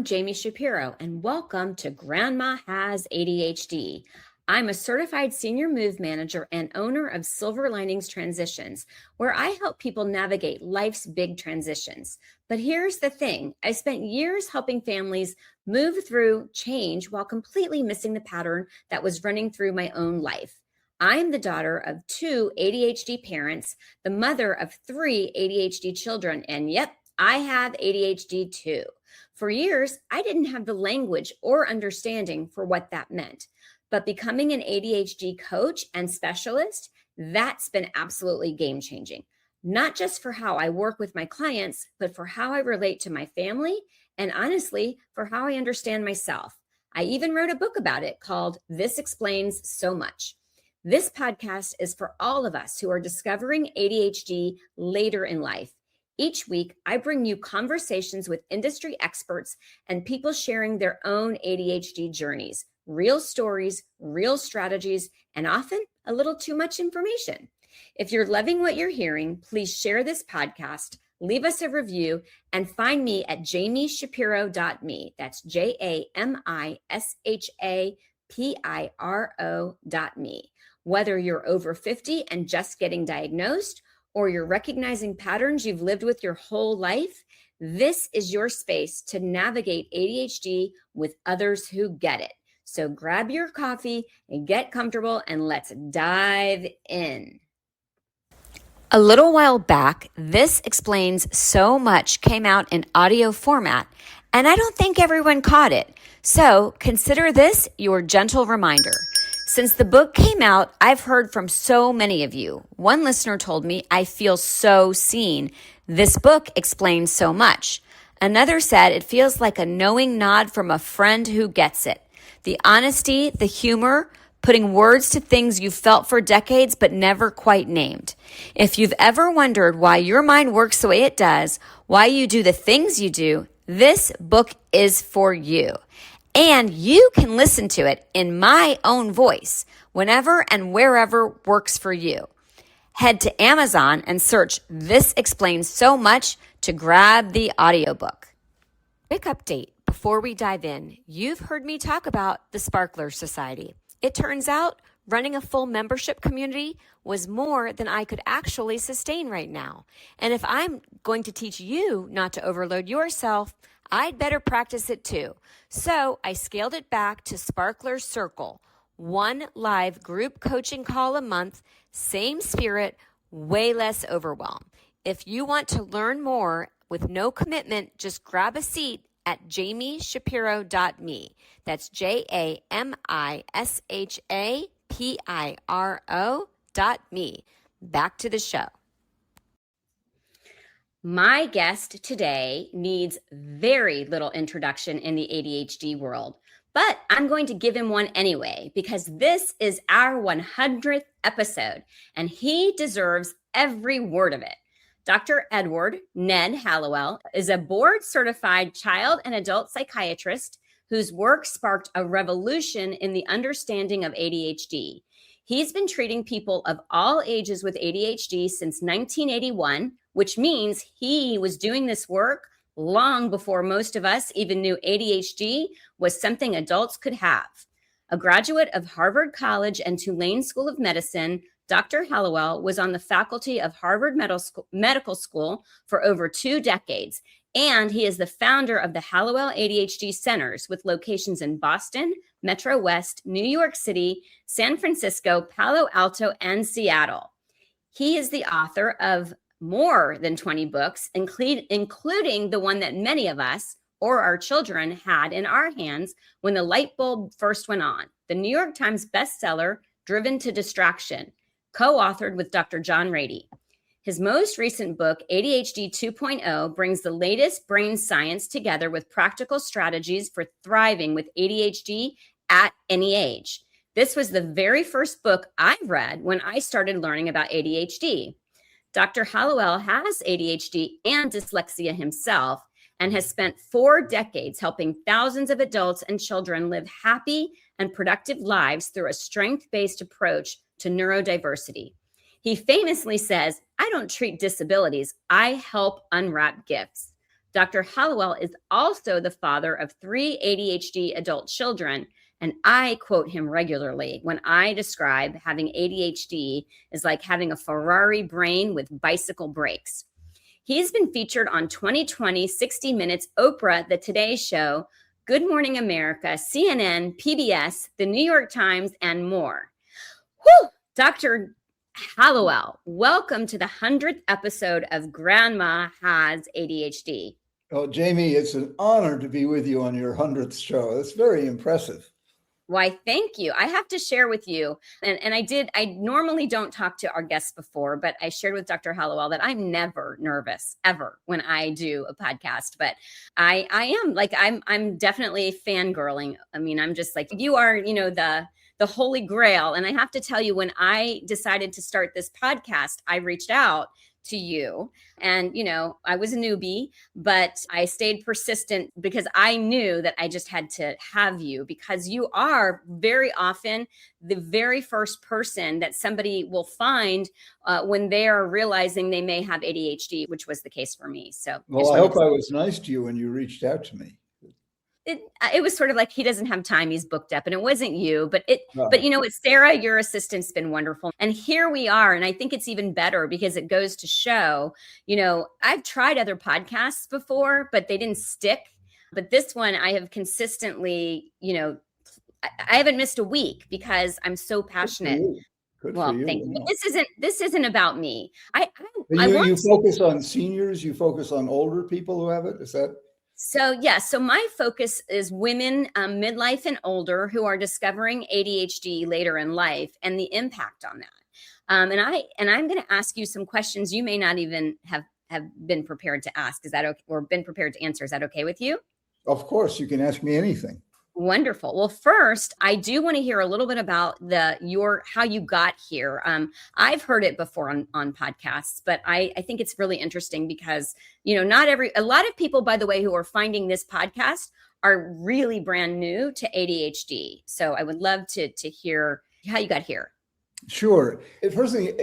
I'm Jami Shapiro, and welcome to Grandma Has ADHD. I'm a certified senior move manager and owner of Silver Linings Transitions, where I help people navigate life's big transitions. But here's the thing. I spent years helping families move through change while completely missing the pattern that was running through my own life. I'm the daughter of 2 ADHD parents, the mother of 3 ADHD children, and yep, I have ADHD too. For years, I didn't have the language or understanding for what that meant. But becoming an ADHD coach and specialist, that's been absolutely game-changing. Not just for how I work with my clients, but for how I relate to my family, and honestly, for how I understand myself. I even wrote a book about it called This Explains So Much. This podcast is for all of us who are discovering ADHD later in life. Each week, I bring you conversations with industry experts and people sharing their own ADHD journeys, real stories, real strategies, and often a little too much information. If you're loving what you're hearing, please share this podcast, leave us a review, and find me at jamishapiro.me. That's JamiShapiro.me. Whether you're over 50 and just getting diagnosed, or you're recognizing patterns you've lived with your whole life, this is your space to navigate ADHD with others who get it. So grab your coffee and get comfortable, and let's dive in. A little while back, This Explains So Much came out in audio format, and I don't think everyone caught it. So consider this your gentle reminder. Since the book came out, I've heard from so many of you. One listener told me, I feel so seen. This book explains so much. Another said, it feels like a knowing nod from a friend who gets it. The honesty, the humor, putting words to things you've felt for decades but never quite named. If you've ever wondered why your mind works the way it does, why you do the things you do, this book is for you. And you can listen to it in my own voice whenever and wherever works for you. Head to Amazon and search This Explains So Much to grab the audiobook. Quick update before we dive in. You've heard me talk about the Sparkler Society. It turns out running a full membership community was more than I could actually sustain right now. And if I'm going to teach you not to overload yourself, I'd better practice it too. So I scaled it back to Sparkler Circle, 1 live group coaching call a month, same spirit, way less overwhelm. If you want to learn more with no commitment, just grab a seat at jamishapiro.me. That's JamiShapiro.me. Back to the show. My guest today needs very little introduction in the ADHD world, but I'm going to give him one anyway because this is our 100th episode and he deserves every word of it. Dr. Edward Ned Hallowell is a board-certified child and adult psychiatrist whose work sparked a revolution in the understanding of ADHD. He's been treating people of all ages with ADHD since 1981, which means he was doing this work long before most of us even knew ADHD was something adults could have. A graduate of Harvard College and Tulane School of Medicine, Dr. Hallowell was on the faculty of Harvard Medical School for over 2 decades, and he is the founder of the Hallowell ADHD Centers with locations in Boston, Metro West, New York City, San Francisco, Palo Alto, and Seattle. He is the author of more than 20 books, including the one that many of us or our children had in our hands when the light bulb first went on, the New York Times bestseller, Driven to Distraction, co-authored with Dr. John Ratey. His most recent book, ADHD 2.0, brings the latest brain science together with practical strategies for thriving with ADHD at any age. This was the very first book I read when I started learning about ADHD. Dr. Hallowell has ADHD and dyslexia himself and has spent 4 decades helping thousands of adults and children live happy and productive lives through a strength-based approach to neurodiversity. He famously says, I don't treat disabilities, I help unwrap gifts. Dr. Hallowell is also the father of 3 ADHD adult children, and I quote him regularly when I describe having ADHD as like having a Ferrari brain with bicycle brakes. He's been featured on 2020 60 Minutes, Oprah, The Today Show, Good Morning America, CNN, PBS, The New York Times, and more. Whew! Dr. Hallowell, welcome to the 100th episode of Grandma Has ADHD. Oh, Jami, it's an honor to be with you on your 100th show. That's very impressive. Why, thank you. I have to share with you, and I normally don't talk to our guests before, but I shared with Dr. Hallowell that I'm never nervous ever when I do a podcast, but I am like, I'm definitely fangirling. I mean, I'm just like, you are, the holy grail. And I have to tell you, when I decided to start this podcast, I reached out to you. And, I was a newbie, but I stayed persistent because I knew that I just had to have you, because you are very often the very first person that somebody will find when they are realizing they may have ADHD, which was the case for me. So, well, I hope I was nice to you when you reached out to me. It was sort of like, he doesn't have time, he's booked up, and it wasn't you, but it's Sarah, your assistant's been wonderful. And here we are. And I think it's even better because it goes to show, I've tried other podcasts before, but they didn't stick. But this one I have consistently, I haven't missed a week because I'm so passionate. Good for you. Thank you. But this isn't about me. You focus on seniors, you focus on older people who have it. Is that? So my focus is women midlife and older who are discovering ADHD later in life and the impact on that. And I'm going to ask you some questions you may not even have been prepared to ask. Is that okay? Or been prepared to answer? Is that okay with you? Of course, you can ask me anything. Wonderful. Well, first, I do want to hear a little bit about how you got here. I've heard it before on podcasts, but I think it's really interesting because, a lot of people, by the way, who are finding this podcast are really brand new to ADHD. So I would love to hear how you got here. Sure. First thing,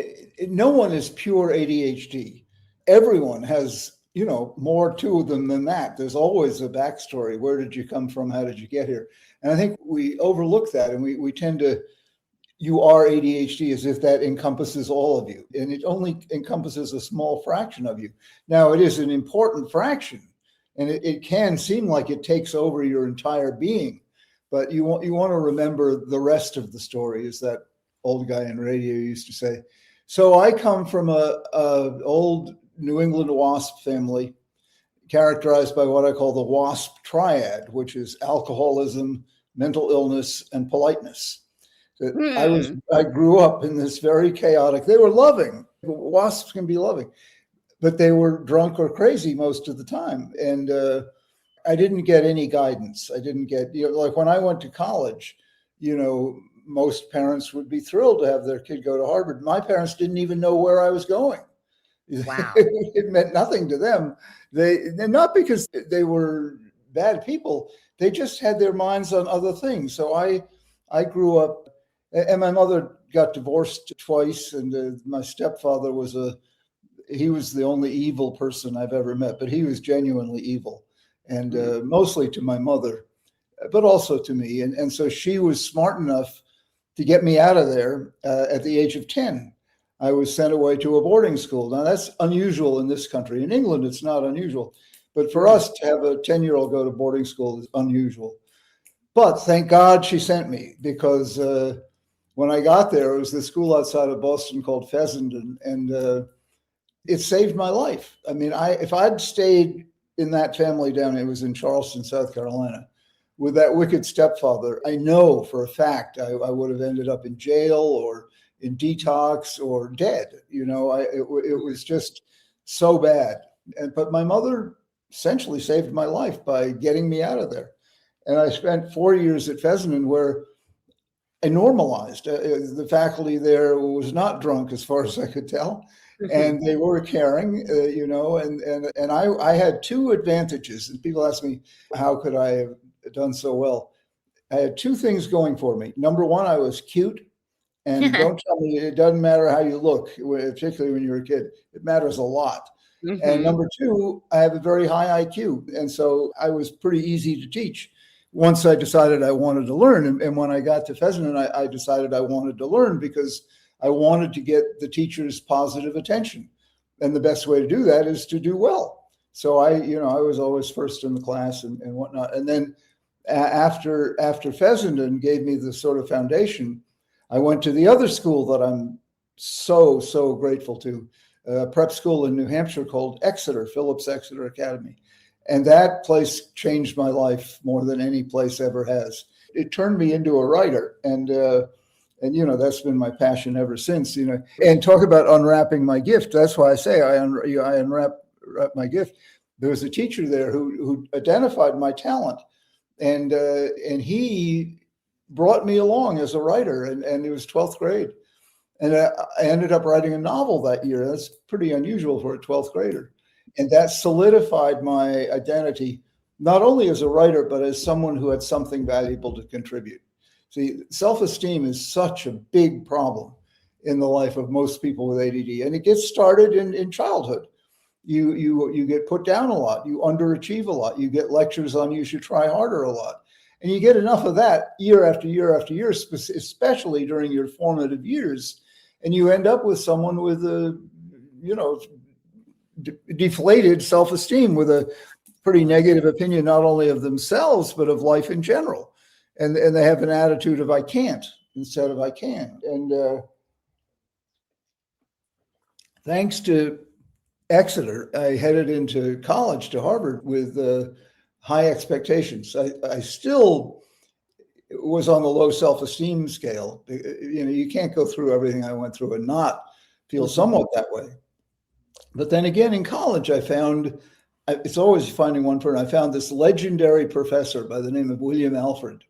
no one is pure ADHD. Everyone has more to them than that. There's always a backstory. Where did you come from? How did you get here? And I think we overlook that, and we tend to, you are ADHD as if that encompasses all of you. And it only encompasses a small fraction of you. Now, it is an important fraction, and it can seem like it takes over your entire being. But you want to remember the rest of the story, as that old guy in radio used to say. So I come from a old New England WASP family, characterized by what I call the WASP triad, which is alcoholism, mental illness, and politeness. I grew up in this very chaotic. They were loving. WASPs can be loving, but they were drunk or crazy most of the time. And I didn't get any guidance. I didn't get, like when I went to college, most parents would be thrilled to have their kid go to Harvard. My parents didn't even know where I was going. Wow. It meant nothing to them. Not because they were bad people. They just had their minds on other things. So I grew up, and my mother got divorced twice, and my stepfather he was the only evil person I've ever met, but he was genuinely evil, and mostly to my mother, but also to me. And so she was smart enough to get me out of there at the age of 10. I was sent away to a boarding school. Now, that's unusual in this country. In England, it's not unusual. But for us to have a 10-year-old go to boarding school is unusual. But thank God she sent me, because when I got there, it was the school outside of Boston called Fessenden, and it saved my life. I mean, if I'd stayed in that family it was in Charleston, South Carolina, with that wicked stepfather, I know for a fact I would have ended up in jail or in detox or dead. It was just so bad. But my mother essentially saved my life by getting me out of there. And I spent 4 years at Fessenden where I normalized. The faculty there was not drunk as far as I could tell. And they were caring, and I had two advantages. And people ask me, how could I have done so well? I had two things going for me. Number one, I was cute. And don't tell me it doesn't matter how you look, particularly when you're a kid. It matters a lot. And Mm-hmm. number two, I have a very high IQ. And so I was pretty easy to teach once I decided I wanted to learn. And when I got to Fessenden, I decided I wanted to learn because I wanted to get the teacher's positive attention. And the best way to do that is to do well. So I was always first in the class and whatnot. And then after Fessenden gave me the sort of foundation, I went to the other school that I'm so grateful to, a prep school in New Hampshire called Exeter, Phillips Exeter Academy. And that place changed my life more than any place ever has. It turned me into a writer. And that's been my passion ever since, and talk about unwrapping my gift. That's why I say I unwrap my gift. There was a teacher there who identified my talent, and he brought me along as a writer, and it was 12th grade. And I ended up writing a novel that year. That's pretty unusual for a 12th grader. And that solidified my identity, not only as a writer, but as someone who had something valuable to contribute. See, self-esteem is such a big problem in the life of most people with ADD. And it gets started in childhood. You get put down a lot. You underachieve a lot. You get lectures on you should try harder a lot. And you get enough of that year after year after year, especially during your formative years. And you end up with someone with a, deflated self-esteem, with a pretty negative opinion, not only of themselves, but of life in general. And they have an attitude of I can't instead of I can. And thanks to Exeter, I headed into college to Harvard with high expectations. I still was on the low self-esteem scale. You can't go through everything I went through and not feel somewhat that way. But then again, in college, I found, it's always finding one person. I found this legendary professor by the name of William Alfred.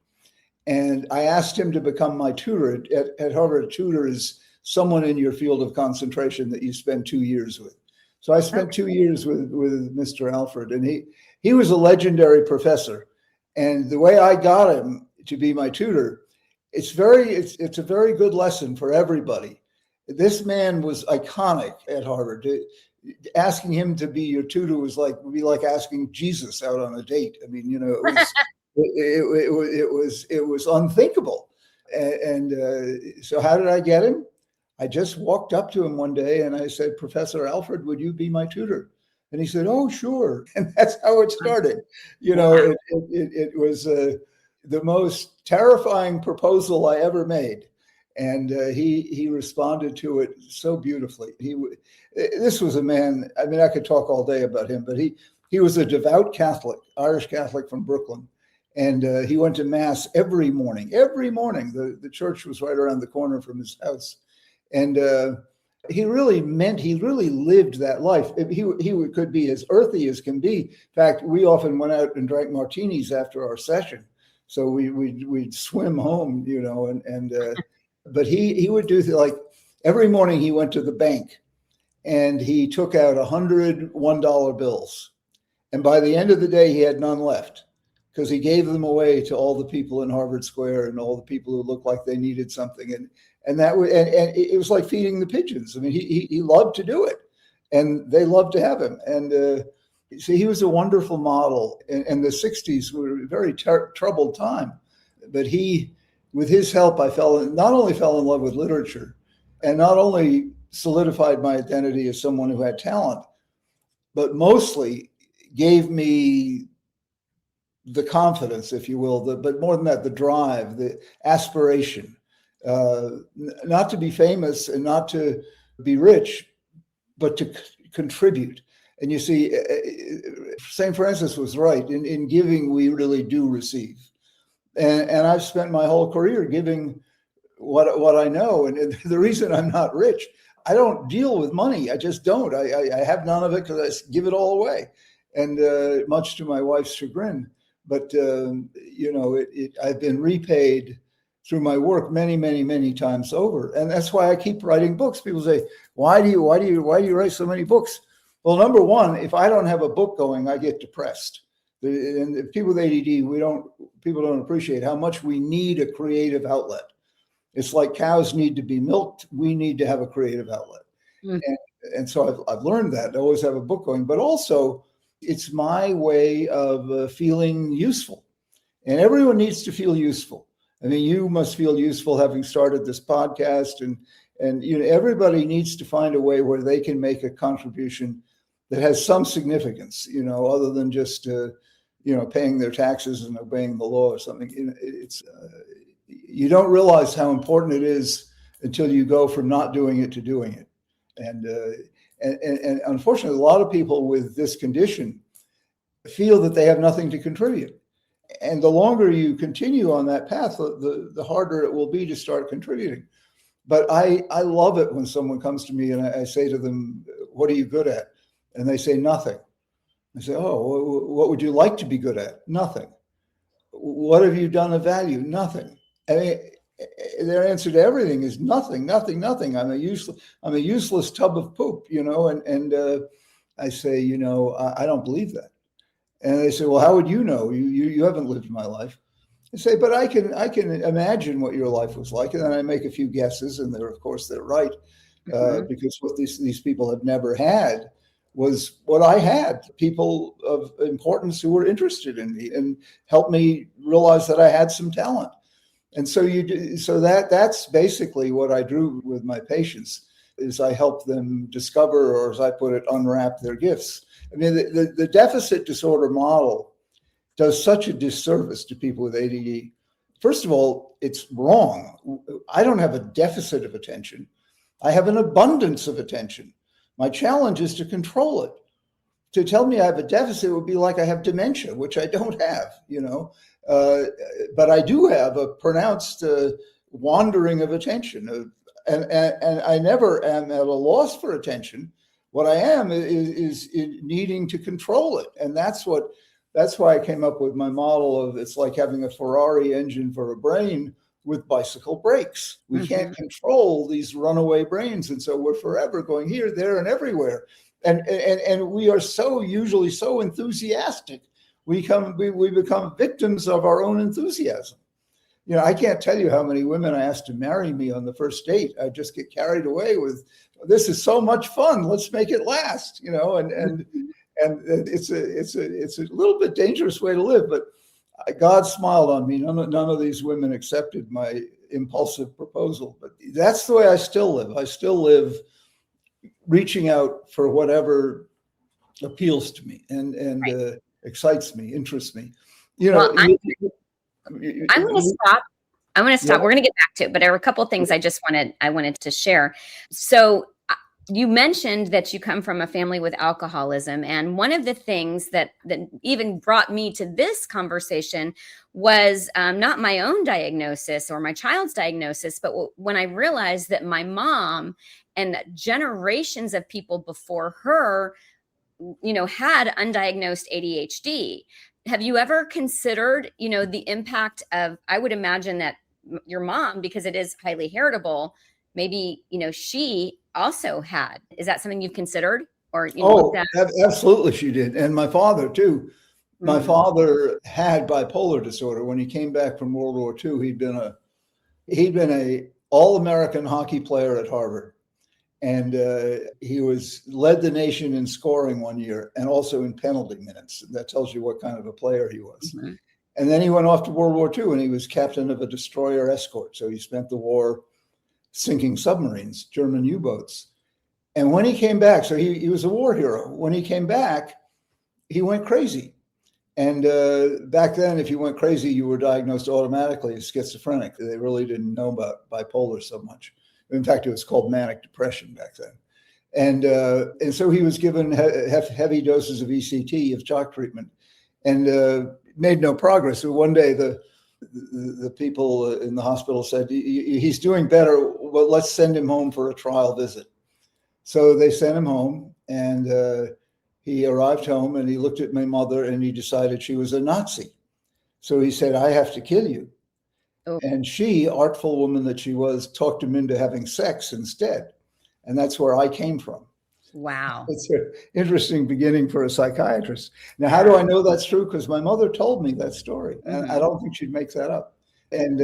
And I asked him to become my tutor. At Harvard, a tutor is someone in your field of concentration that you spend 2 years with. So I spent 2 years with Mr. Alfred, and he was a legendary professor. And the way I got him to be my tutor, it's a very good lesson for everybody. This man was iconic at Harvard. Asking him to be your tutor would be like asking Jesus out on a date. I mean, it was unthinkable. And so how did I get him? I just walked up to him one day and I said, Professor Alfred, would you be my tutor? And he said, oh, sure. And that's how it started. It was the most terrifying proposal I ever made. And he responded to it so beautifully. This was a man, I mean, I could talk all day about him, but he was a devout Catholic, Irish Catholic from Brooklyn. And he went to mass every morning. The church was right around the corner from his house. And he really lived that life. He could be as earthy as can be. In fact, we often went out and drank martinis after our session. So we'd swim home, but he would do like every morning he went to the bank and he took out 100 $1 bills. And by the end of the day, he had none left because he gave them away to all the people in Harvard Square and all the people who looked like they needed something. And it was like feeding the pigeons. I mean, he loved to do it and they loved to have him. And so he was a wonderful model. And the 60s were a very troubled time, but with his help, I not only fell in love with literature and not only solidified my identity as someone who had talent, but mostly gave me the confidence, if you will, but more than that, the drive, the aspiration, not to be famous and not to be rich, but to contribute. And you see, St. Francis was right. In giving, we really do receive. And I've spent my whole career giving what I know. And the reason I'm not rich, I don't deal with money. I just don't. I have none of it because I give it all away, and much to my wife's chagrin. But I've been repaid through my work many times over, and that's why I keep writing books. People say, "Why do you write so many books?" Well, number one, if I don't have a book going, I get depressed. And people with ADD, people don't appreciate how much we need a creative outlet. It's like cows need to be milked. We need to have a creative outlet. Mm-hmm. And so I've learned that. I always have a book going, but also it's my way of feeling useful. And everyone needs to feel useful. I mean, you must feel useful having started this podcast, and everybody needs to find a way where they can make a contribution that has some significance, other than just paying their taxes and obeying the law or something. It's you don't realize how important it is until you go from not doing it to doing it. And unfortunately, a lot of people with this condition feel that they have nothing to contribute. And the longer you continue on that path, the harder it will be to start contributing. But I love it when someone comes to me and I say to them, "What are you good at?" And they say, "Nothing." I say, "Oh, what would you like to be good at?" "Nothing." "What have you done of value?" "Nothing." I mean, their answer to everything is nothing, nothing, nothing. I'm a useless tub of poop, and I say, I don't believe that. And they say, "Well, how would you know? You haven't lived my life." I say, "But I can imagine what your life was like." And then I make a few guesses, and they're right, because what these people have never had was what I had. People of importance who were interested in me and helped me realize that I had some talent. And so that's basically what I do with my patients, is I help them discover, or as I put it, unwrap their gifts. I mean, the deficit disorder model does such a disservice to people with ADD. First of all, it's wrong. I don't have a deficit of attention. I have an abundance of attention. My challenge is to control it. To tell me I have a deficit would be like I have dementia, which I don't have, but I do have a pronounced wandering of attention, and I never am at a loss for attention. What I am is needing to control it, and that's why I came up with my model of, it's like having a Ferrari engine for a brain with bicycle brakes. We can't control these runaway brains, and so we're forever going here, there, and everywhere. And we are usually so enthusiastic. We become victims of our own enthusiasm. I can't tell you how many women I asked to marry me on the first date. I just get carried away with, "This is so much fun. Let's make it last." And it's a little bit dangerous way to live. But God smiled on me. None of these women accepted my impulsive proposal. But that's the way I still live. I still live reaching out for whatever appeals to me and excites me, interests me. Well, I'm going to stop. I'm going to stop. Yeah. We're going to get back to it, but there were a couple of things I wanted to share. So you mentioned that you come from a family with alcoholism, and one of the things that even brought me to this conversation was not my own diagnosis or my child's diagnosis, but when I realized that my mom and generations of people before her, had undiagnosed ADHD. Have you ever considered, the impact of, I would imagine that your mom, because it is highly heritable, maybe, she also had. Is that something you've considered? Or absolutely she did. And my father too. My father had bipolar disorder. When he came back from World War II, he'd been a All-American hockey player at Harvard. And he led the nation in scoring one year and also in penalty minutes. That tells you what kind of a player he was. Mm-hmm. And then he went off to World War II and he was captain of a destroyer escort. So he spent the war sinking submarines, German U-boats. And when he came back, so he was a war hero. When he came back, he went crazy. And back then, if you went crazy, you were diagnosed automatically as schizophrenic. They really didn't know about bipolar so much. In fact, it was called manic depression back then. And so he was given heavy doses of ECT, of shock treatment, and made no progress. So one day the people in the hospital said, "He's doing better. Well, let's send him home for a trial visit." So they sent him home, and he arrived home and he looked at my mother and he decided she was a Nazi. So he said, "I have to kill you." Oh. And she, artful woman that she was, talked him into having sex instead. And that's where I came from. Wow. It's an interesting beginning for a psychiatrist. Now, how do I know that's true? Because my mother told me that story. And I don't think she'd make that up. And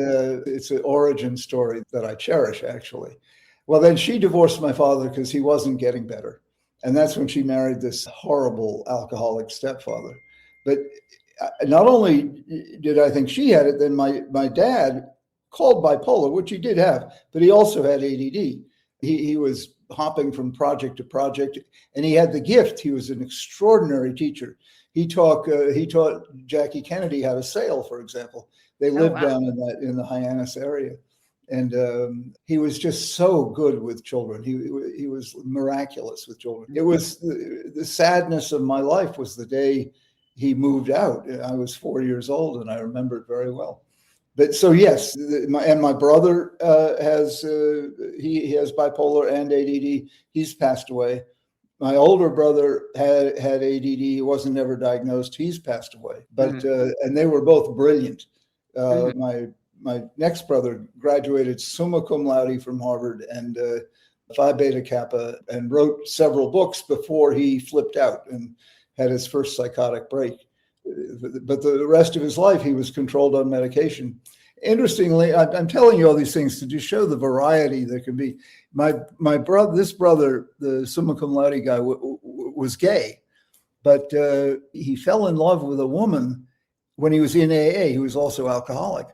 it's an origin story that I cherish, actually. Well, then she divorced my father because he wasn't getting better. And that's when she married this horrible alcoholic stepfather. But not only did I think she had it, then my dad, called bipolar, which he did have, but he also had ADD. He was hopping from project to project, and he had the gift. He was an extraordinary teacher. He taught Jackie Kennedy how to sail, for example. They lived down in the Hyannis area. And he was just so good with children. He was miraculous with children. It was the sadness of my life was the day he moved out. I was 4 years old, and I remember it very well. But so yes, my brother has bipolar and ADD. He's passed away. My older brother had ADD. He wasn't ever diagnosed. He's passed away. But and they were both brilliant. My next brother graduated summa cum laude from Harvard and Phi Beta Kappa, and wrote several books before he flipped out and had his first psychotic break. But the rest of his life, he was controlled on medication. Interestingly, I'm telling you all these things to just show the variety there can be. My brother, this brother, the summa cum laude guy, was gay, but he fell in love with a woman when he was in AA, who was also alcoholic.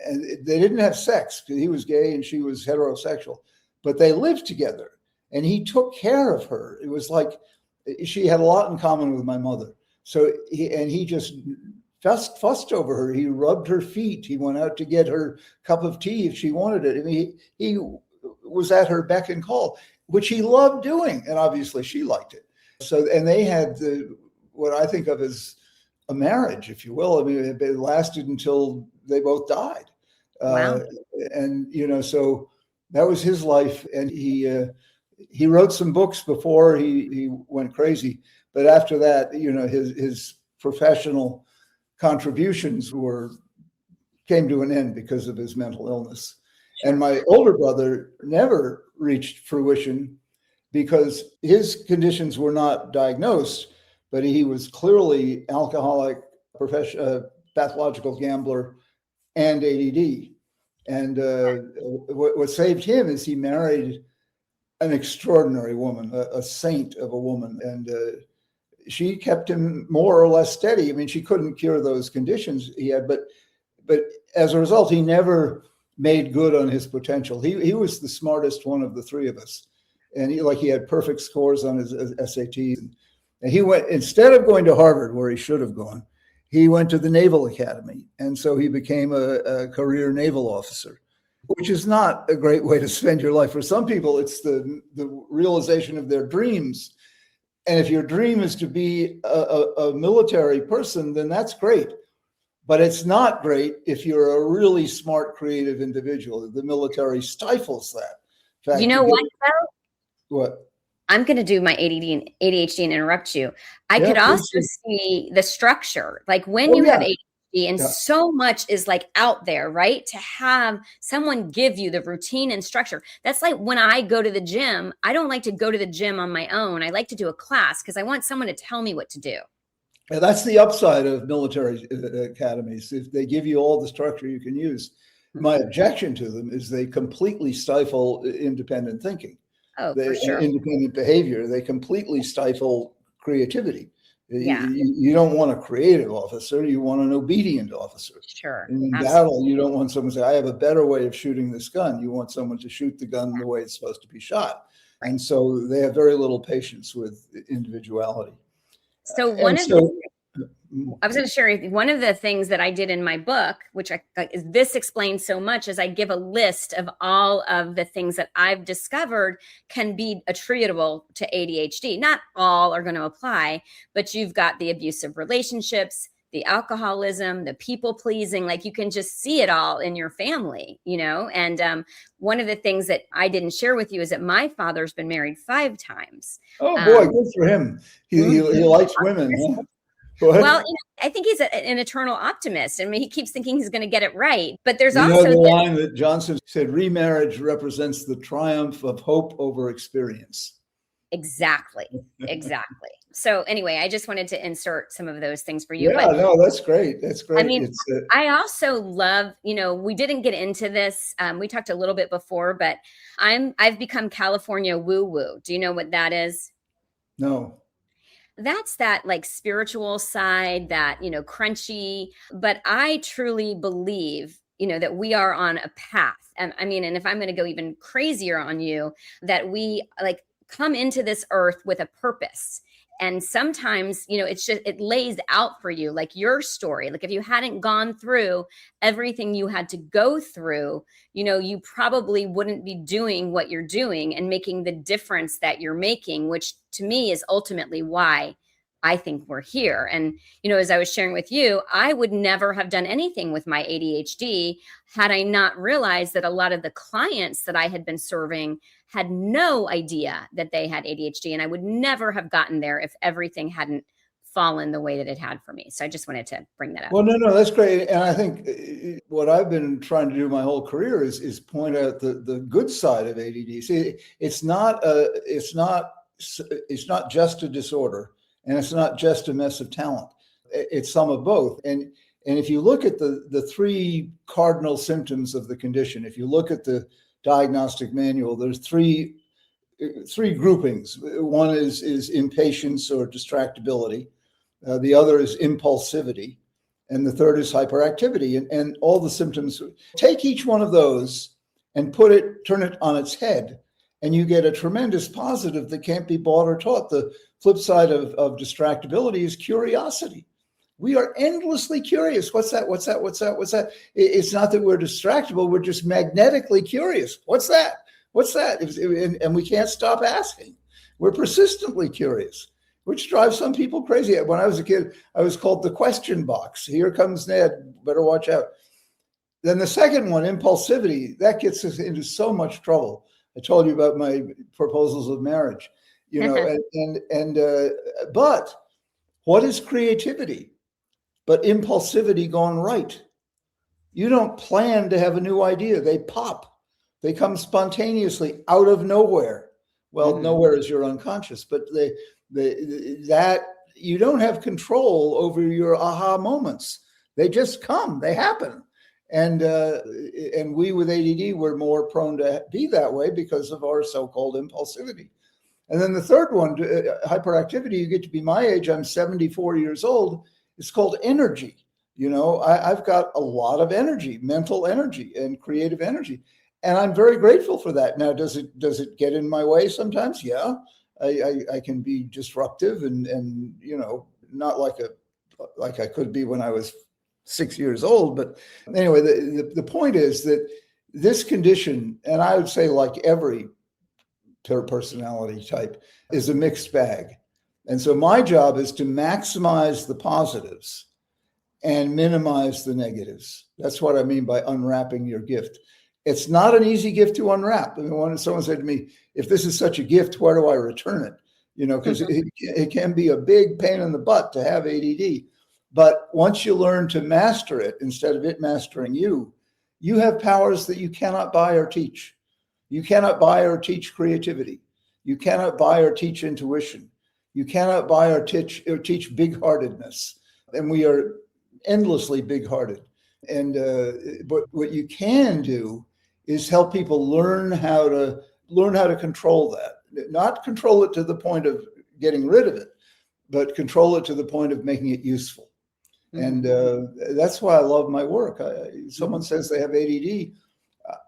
And they didn't have sex because he was gay and she was heterosexual, but they lived together and he took care of her. It was like she had a lot in common with my mother. So he just fussed over her. He rubbed her feet. He went out to get her cup of tea if she wanted it. I mean, he was at her beck and call, which he loved doing. And obviously she liked it. So, and they had what I think of as a marriage, if you will. I mean, it lasted until they both died. Wow. And, so that was his life. And he wrote some books before he went crazy. But after that, his professional contributions came to an end because of his mental illness. And my older brother never reached fruition because his conditions were not diagnosed, but he was clearly alcoholic, pathological gambler, and ADD. And what saved him is he married an extraordinary woman, a saint of a woman. And she kept him more or less steady. I mean, she couldn't cure those conditions he had, but as a result, he never made good on his potential. He was the smartest one of the three of us. And he had perfect scores on his SATs. And he went, instead of going to Harvard, where he should have gone, he went to the Naval Academy. And so he became a career naval officer, which is not a great way to spend your life. For some people, it's the realization of their dreams. And if your dream is to be a military person, then that's great. But it's not great if you're a really smart, creative individual. The military stifles that. In fact, You know what, though? What? I'm going to do my ADD and ADHD and interrupt you. I could also see the structure, like when you have ADHD and so much is like out there, right? To have someone give you the routine and structure. That's like when I go to the gym, I don't like to go to the gym on my own. I like to do a class because I want someone to tell me what to do. And that's the upside of military academies. If they give you all the structure you can use. My objection to them is they completely stifle independent thinking. Oh, for sure. Independent behavior. They completely stifle creativity. Yeah. You don't want a creative officer. You want an obedient officer. Sure. And in battle, you don't want someone to say, I have a better way of shooting this gun. You want someone to shoot the gun the way it's supposed to be shot. Right. And so they have very little patience with individuality. So I was going to share one of the things that I did in my book, which this explains so much, is I give a list of all of the things that I've discovered can be attributable to ADHD. Not all are going to apply, but you've got the abusive relationships, the alcoholism, the people pleasing, like you can just see it all in your family, And one of the things that I didn't share with you is that my father's been married 5 times. Oh boy, good for him. He likes women. Huh? Well, I think he's an eternal optimist. I mean, he keeps thinking he's going to get it right. But there's also the line that Johnson said, remarriage represents the triumph of hope over experience. Exactly. So anyway, I just wanted to insert some of those things for you. Yeah, But no, that's great. That's I great. mean, I also love, we didn't get into this. We talked a little bit before, but I've become California woo woo. Do you know what that is? No. That's that like spiritual side, that, crunchy. But I truly believe, that we are on a path. And I mean, and if I'm going to go even crazier on you, that we like come into this earth with a purpose. And sometimes, it's just, it lays out for you like your story. Like if you hadn't gone through everything you had to go through, you probably wouldn't be doing what you're doing and making the difference that you're making, which to me is ultimately why I think we're here. And, as I was sharing with you, I would never have done anything with my ADHD had I not realized that a lot of the clients that I had been serving had no idea that they had ADHD. And I would never have gotten there if everything hadn't fallen the way that it had for me. So I just wanted to bring that up. Well, no, that's great. And I think what I've been trying to do my whole career is point out the good side of ADD. See, it's not just a disorder, and it's not just a mess of talent. It's some of both. And if you look at the three cardinal symptoms of the condition, if you look at the diagnostic manual, there's three groupings. One is impatience or distractibility. The other is impulsivity. And the third is hyperactivity. And all the symptoms, take each one of those and turn it on its head, and you get a tremendous positive that can't be bought or taught. The flip side of distractibility is curiosity. We are endlessly curious. What's that? What's that? What's that? What's that? It's not that we're distractible. We're just magnetically curious. What's that? What's that? And we can't stop asking. We're persistently curious, which drives some people crazy. When I was a kid, I was called the question box. Here comes Ned. Better watch out. Then the second one, impulsivity, that gets us into so much trouble. I told you about my proposals of marriage, but what is creativity but impulsivity gone right? You don't plan to have a new idea. They pop. They come spontaneously out of nowhere. Well, nowhere is your unconscious, but that you don't have control over your aha moments. They just come. They happen. And we with ADD, we're more prone to be that way because of our so-called impulsivity. And then the third one, hyperactivity, you get to be my age, I'm 74 years old. It's called energy. I've got a lot of energy, mental energy and creative energy. And I'm very grateful for that. Now, does it get in my way sometimes? Yeah, I can be disruptive and not like I could be when I was 6 years old. But anyway, the point is that this condition, and I would say like every personality type, is a mixed bag. And so my job is to maximize the positives and minimize the negatives. That's what I mean by unwrapping your gift. It's not an easy gift to unwrap. I mean, when someone said to me, if this is such a gift, where do I return it? Because it can be a big pain in the butt to have ADD. But once you learn to master it instead of it mastering you, you have powers that you cannot buy or teach. You cannot buy or teach creativity. You cannot buy or teach intuition. You cannot buy or teach big-heartedness. And we are endlessly big-hearted. And but what you can do is help people learn how to control that. Not control it to the point of getting rid of it, but control it to the point of making it useful. And that's why I love my work. Someone says they have ADD,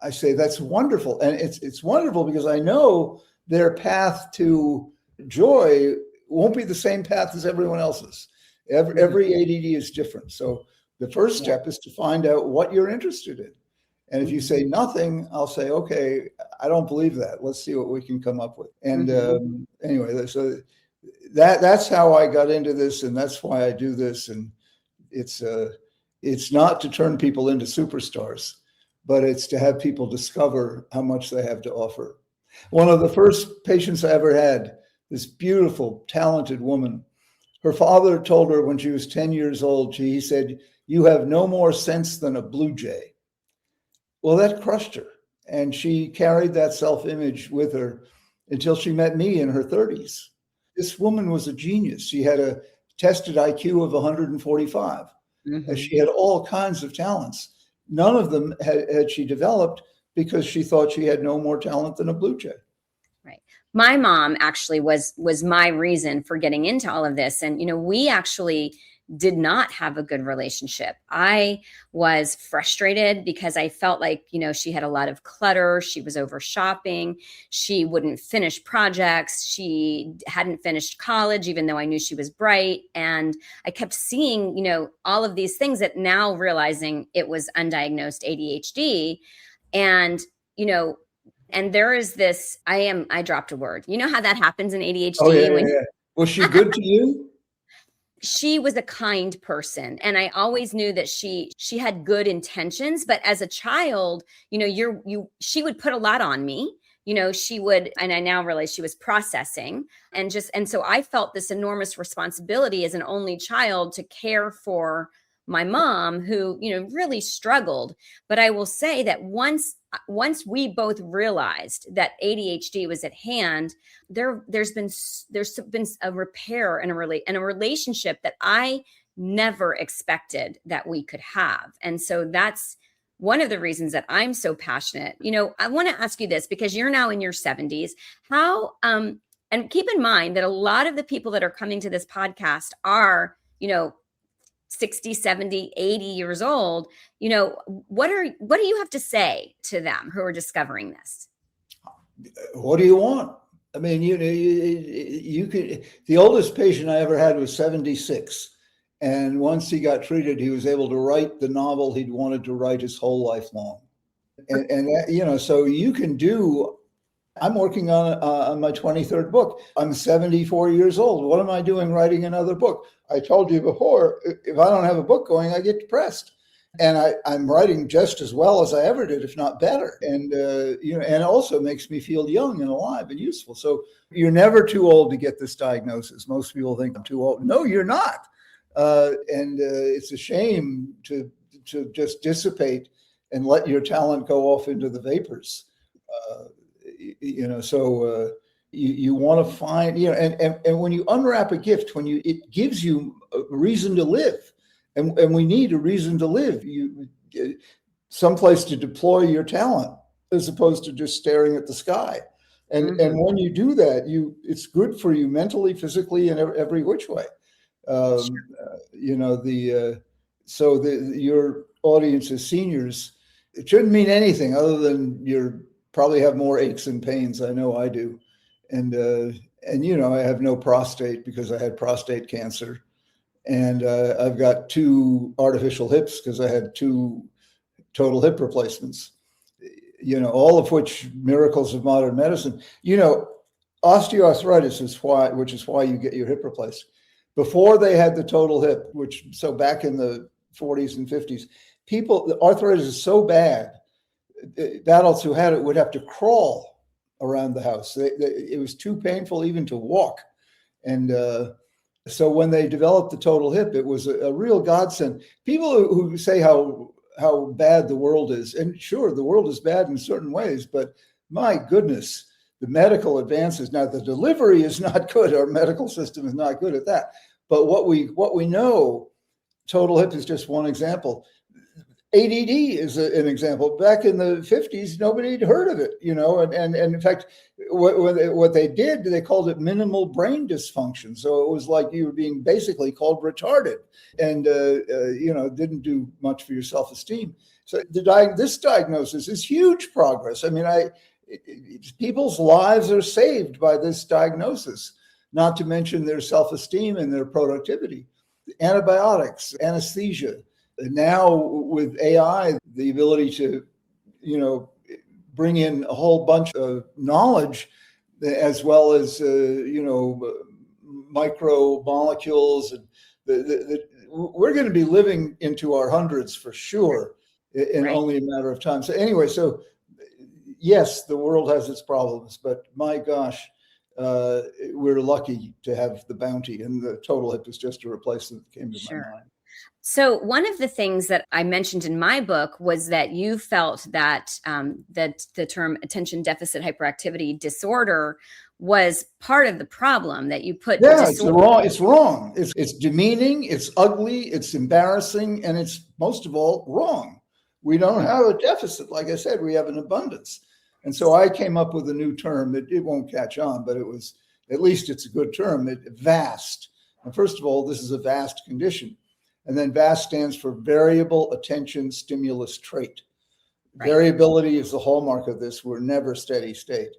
I say that's wonderful, and it's wonderful because I know their path to joy won't be the same path as everyone else's. Every ADD is different. So the first step is to find out what you're interested in. And if you say nothing, I'll say, okay, I don't believe that. Let's see what we can come up with. And anyway, so that's how I got into this, and that's why I do this. And it's not to turn people into superstars, but it's to have people discover how much they have to offer. One of the first patients I ever had, this beautiful, talented woman, her father told her when she was 10 years old, he said, "You have no more sense than a blue jay." Well, that crushed her. And she carried that self-image with her until she met me in her 30s. This woman was a genius. She had a tested IQ of 145. And she had all kinds of talents. None of them had she developed because she thought she had no more talent than a blue jay. Right. My mom actually was my reason for getting into all of this. And, we actually did not have a good relationship. I was frustrated because I felt like, she had a lot of clutter. She was over shopping. She wouldn't finish projects. She hadn't finished college, even though I knew she was bright. And I kept seeing, all of these things that now realizing it was undiagnosed ADHD. And, and there is this, I dropped a word. You know how that happens in ADHD? Oh, yeah. Was she good to you? She was a kind person. And I always knew that she had good intentions. But as a child, she would put a lot on me. She would, and I now realize she was processing and so I felt this enormous responsibility as an only child to care for my mom, who, really struggled. But I will say that once we both realized that ADHD was at hand, there's been a repair and a relationship that I never expected that we could have. And so that's one of the reasons that I'm so passionate. I want to ask you this because you're now in your 70s. How, and keep in mind that a lot of the people that are coming to this podcast are, 60, 70, 80 years old. What do you have to say to them who are discovering this? What do you want? I mean, you could, the oldest patient I ever had was 76. And once he got treated, he was able to write the novel he'd wanted to write his whole life long. And that, so you can do, I'm working on my 23rd book. I'm 74 years old. What am I doing writing another book? I told you before, if I don't have a book going, I get depressed. And I'm writing just as well as I ever did, if not better. And, and it also makes me feel young and alive and useful. So you're never too old to get this diagnosis. Most people think I'm too old. No, you're not. And it's a shame to just dissipate and let your talent go off into the vapors. You want to find, and when you unwrap a gift, it gives you a reason to live. And we need a reason to live. Someplace to deploy your talent as opposed to just staring at the sky. And when you do that, it's good for you mentally, physically, and every which way. Your audience is seniors. It shouldn't mean anything other than you probably have more aches and pains. I know I do. And I have no prostate because I had prostate cancer. And I've got 2 artificial hips because I had 2 total hip replacements, all of which miracles of modern medicine. Osteoarthritis which is why you get your hip replaced. Before they had the total hip, so back in the 40s and 50s, the arthritis is so bad, adults who had it would have to crawl around the house. It was too painful even to walk. And so when they developed the total hip, it was a real godsend. People who say how bad the world is, and sure, the world is bad in certain ways, but my goodness, the medical advances. Now, the delivery is not good. Our medical system is not good at that. But what we know, total hip is just one example. ADD is an example. Back in the 50s, nobody had heard of it, and in fact, what they did, they called it minimal brain dysfunction. So it was like you were being basically called retarded and, didn't do much for your self-esteem. So this diagnosis is huge progress. I mean, people's lives are saved by this diagnosis, not to mention their self-esteem and their productivity. Antibiotics, anesthesia. Now with AI, the ability to, bring in a whole bunch of knowledge as well as, micromolecules. And we're going to be living into our hundreds for sure in only a matter of time. So anyway, yes, the world has its problems, but my gosh, we're lucky to have the bounty, and the total hip is just a replacement that came to my mind. So one of the things that I mentioned in my book was that you felt that that the term attention deficit hyperactivity disorder was part of the problem, that you put Yeah, disorder. it's wrong. It's demeaning, it's ugly, it's embarrassing, and it's most of all wrong. We don't have a deficit. Like I said, we have an abundance. And so I came up with a new term. It won't catch on, but it was, at least it's a good term, vast. And first of all, this is a vast condition. And then VAST stands for variable attention stimulus trait. Right. Variability is the hallmark of this. We're never steady state.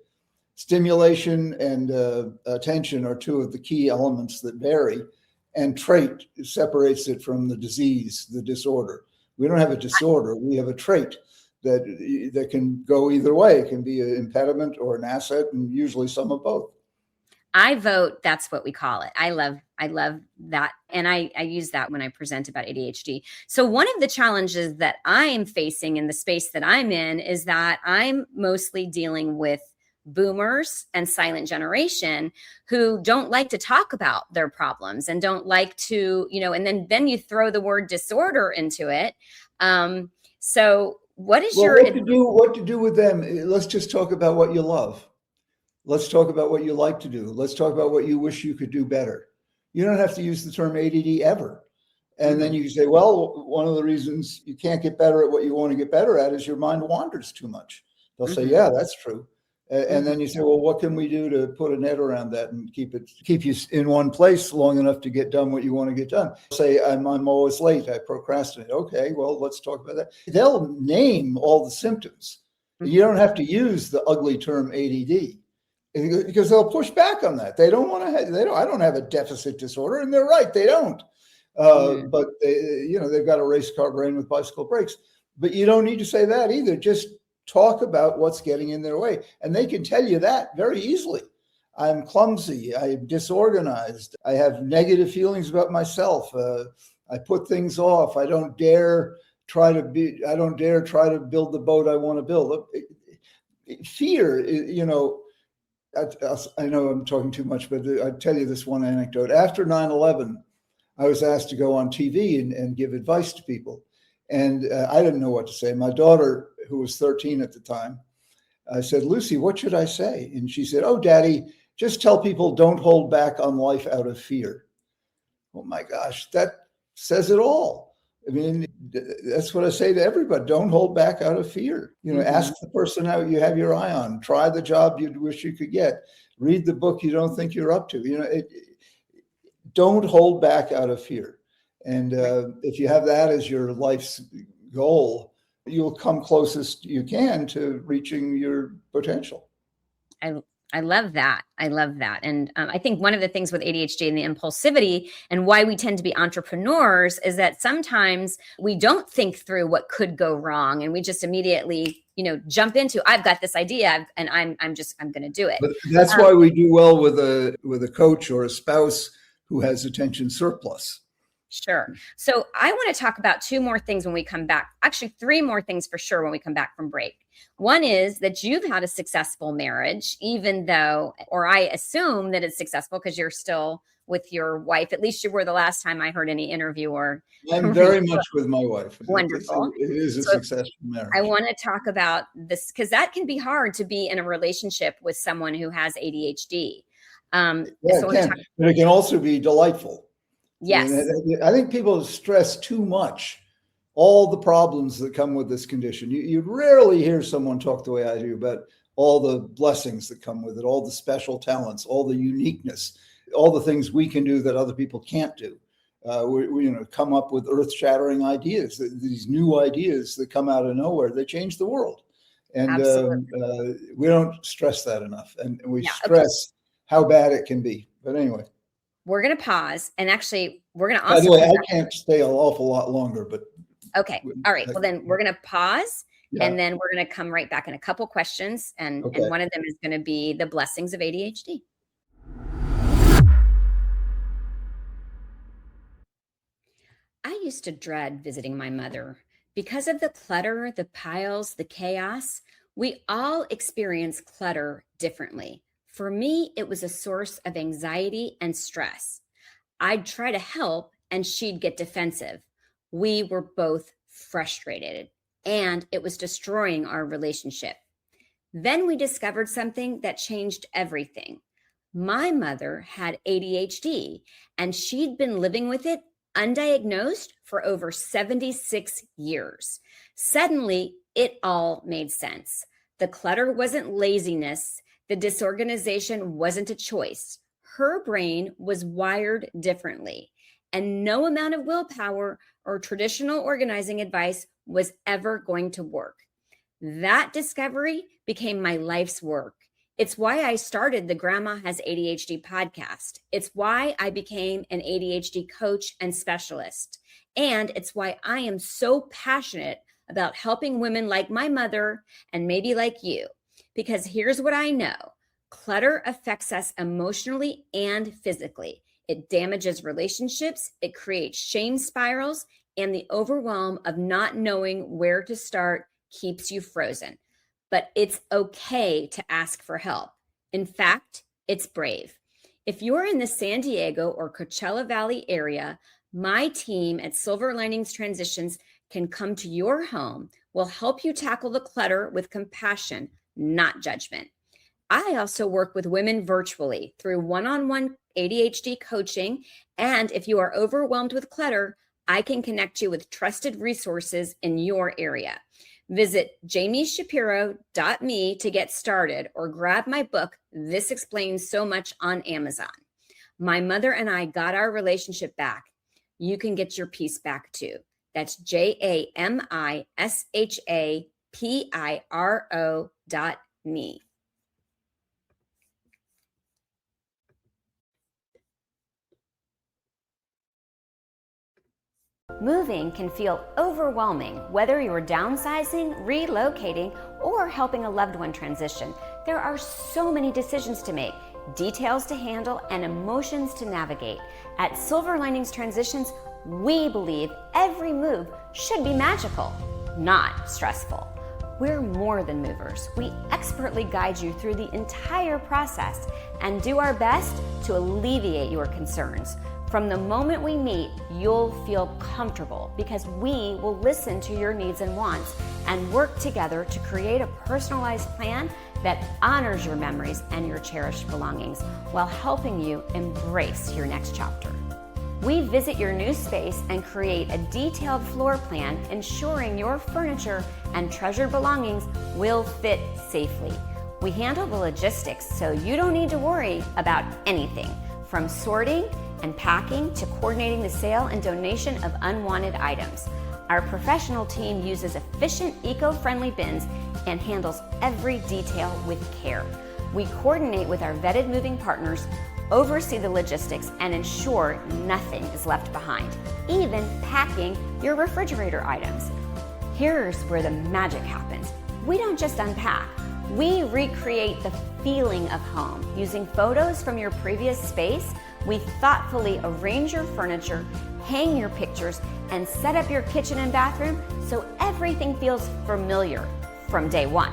Stimulation and attention are two of the key elements that vary, and trait separates it from the disease, the disorder. We don't have a disorder, we have a trait that can go either way. It can be an impediment or an asset, and usually some of both. I vote that's what we call it. I love that. And I use that when I present about ADHD. So one of the challenges that I'm facing in the space that I'm in is that I'm mostly dealing with boomers and silent generation who don't like to talk about their problems and don't like to, and then you throw the word disorder into it. So what is what to do with them? Let's just talk about what you love. Let's talk about what you like to do. Let's talk about what you wish you could do better. You don't have to use the term ADD ever. And then you say, well, one of the reasons you can't get better at what you want to get better at is your mind wanders too much. They'll say, yeah, that's true. And then you say, well, what can we do to put a net around that and keep you in one place long enough to get done what you want to get done? Say, I'm always late. I procrastinate. Okay, well, let's talk about that. They'll name all the symptoms. You don't have to use the ugly term ADD, because they'll push back on that. They don't want to. I don't have a deficit disorder, and they're right. They don't. But they've got a race car brain with bicycle brakes. But you don't need to say that either. Just talk about what's getting in their way, and they can tell you that very easily. I'm clumsy. I'm disorganized. I have negative feelings about myself. I put things off. I don't dare try to build the boat I want to build. Fear, I know I'm talking too much, but I'll tell you this one anecdote. After 9/11, I was asked to go on TV and give advice to people. And I didn't know what to say. My daughter, who was 13 at the time, I said, Lucy, what should I say? And she said, oh, Daddy, just tell people don't hold back on life out of fear. Oh, my gosh, that says it all. I mean, that's what I say to everybody. Don't hold back out of fear. Ask the person out you have your eye on. Try the job you wish you could get. Read the book you don't think you're up to. Don't hold back out of fear. And if you have that as your life's goal, you'll come closest you can to reaching your potential. I love that. And I think one of the things with ADHD and the impulsivity and why we tend to be entrepreneurs is that sometimes we don't think through what could go wrong, and we just immediately, jump into, I've got this idea and I'm going to do it. But that's why we do well with a coach or a spouse who has attention surplus. Sure. So I want to talk about two more things when we come back. Actually, three more things for sure when we come back from break. One is that you've had a successful marriage, even though, or I assume that it's successful because you're still with your wife. At least you were the last time I heard any interview or. I'm very much with my wife. Wonderful. It is a successful marriage. I want to talk about this because that can be hard to be in a relationship with someone who has ADHD. But it can also be delightful. Yes. I think people stress too much all the problems that come with this condition. You rarely hear someone talk the way I do about all the blessings that come with it, all the special talents, all the uniqueness, all the things we can do that other people can't do. We come up with earth-shattering ideas, these new ideas that come out of nowhere. They change the world. And we don't stress that enough. And we stress how bad it can be. But anyway. We're going to pause, and actually we're going to also. By the way, I can't stay an awful lot longer, but. Okay. All right. Well, then we're going to pause, and then we're going to come right back in a couple questions. And one of them is going to be the blessings of ADHD. I used to dread visiting my mother. Because of the clutter, the piles, the chaos, we all experience clutter differently. For me, it was a source of anxiety and stress. I'd try to help and she'd get defensive. We were both frustrated, and it was destroying our relationship. Then we discovered something that changed everything. My mother had ADHD, and she'd been living with it undiagnosed for over 76 years. Suddenly, it all made sense. The clutter wasn't laziness. The disorganization wasn't a choice. Her brain was wired differently, and no amount of willpower or traditional organizing advice was ever going to work. That discovery became my life's work. It's why I started the Grandma Has ADHD podcast. It's why I became an ADHD coach and specialist. And it's why I am so passionate about helping women like my mother and maybe like you. Because here's what I know. Clutter affects us emotionally and physically. It damages relationships, it creates shame spirals, and the overwhelm of not knowing where to start keeps you frozen. But it's okay to ask for help. In fact, it's brave. If you're in the San Diego or Coachella Valley area, my team at Silver Linings Transitions can come to your home. We'll help you tackle the clutter with compassion, not judgment. I also work with women virtually through one-on-one ADHD coaching. And if you are overwhelmed with clutter, I can connect you with trusted resources in your area. Visit jamishapiro.me to get started or grab my book, This Explains So Much, on Amazon. My mother and I got our relationship back. You can get your peace back too. That's JAMISHAPIRO.me. Moving can feel overwhelming, whether you're downsizing, relocating, or helping a loved one transition. There are so many decisions to make, details to handle, and emotions to navigate. At Silver Linings Transitions, we believe every move should be magical, not stressful. We're more than movers. We expertly guide you through the entire process and do our best to alleviate your concerns. From the moment we meet, you'll feel comfortable because we will listen to your needs and wants and work together to create a personalized plan that honors your memories and your cherished belongings while helping you embrace your next chapter. We visit your new space and create a detailed floor plan, ensuring your furniture and treasured belongings will fit safely. We handle the logistics so you don't need to worry about anything, from sorting and packing to coordinating the sale and donation of unwanted items. Our professional team uses efficient, eco-friendly bins and handles every detail with care. We coordinate with our vetted moving partners, oversee the logistics, and ensure nothing is left behind, even packing your refrigerator items. Here's where the magic happens. We don't just unpack. We recreate the feeling of home. Using photos from your previous space, we thoughtfully arrange your furniture, hang your pictures, and set up your kitchen and bathroom so everything feels familiar from day one.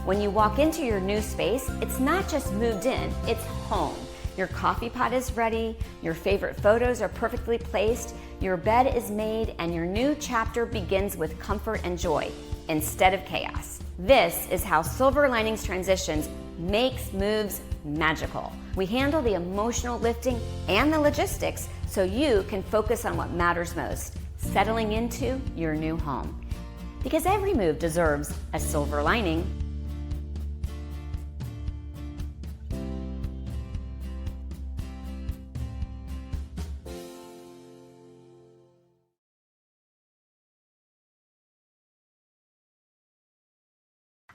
When you walk into your new space, it's not just moved in, it's home. Your coffee pot is ready, your favorite photos are perfectly placed, your bed is made, and your new chapter begins with comfort and joy instead of chaos. This is how Silver Linings Transitions makes moves magical. We handle the emotional lifting and the logistics so you can focus on what matters most, settling into your new home. Because every move deserves a silver lining.